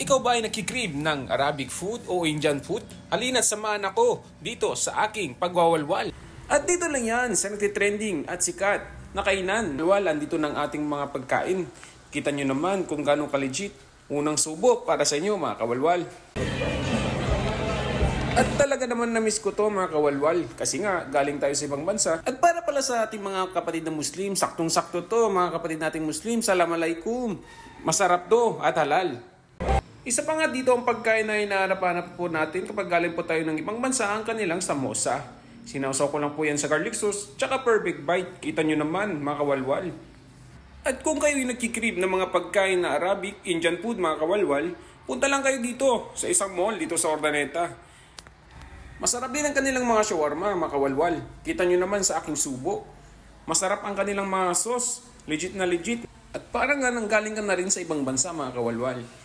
Ikaw ba ay nakikrib ng Arabic food o Indian food? Halina't samahan ako dito sa aking pagwawalwal. At dito lang yan sa nagtitrending at sikat na kainan. Walwalan dito ng ating mga pagkain. Kita nyo naman kung gano'ng ka-legit. Unang subo para sa inyo mga kawalwal. At talaga naman na-miss ko to mga kawalwal. Kasi nga galing tayo sa ibang bansa. At para pala sa ating mga kapatid na Muslim, saktong-sakto to mga kapatid nating Muslim. Assalamualaikum. Masarap to at halal. Isa pa nga dito ang pagkain na hinahanap-hanap po natin kapag galing po tayo ng ibang bansa, ang kanilang samosa. Sinawsaw ko lang po yan sa garlic sauce, tsaka perfect bite. Kita nyo naman, mga kawalwal. At kung kayo yung nagkikrib ng mga pagkain na Arabic, Indian food, mga kawalwal, punta lang kayo dito sa isang mall dito sa Urdaneta. Masarap din ang kanilang mga shawarma, mga kawalwal. Kita nyo naman sa aking subo. Masarap ang kanilang mga sauce, legit na legit. At parang nga nanggaling ka na rin sa ibang bansa, mga kawalwal.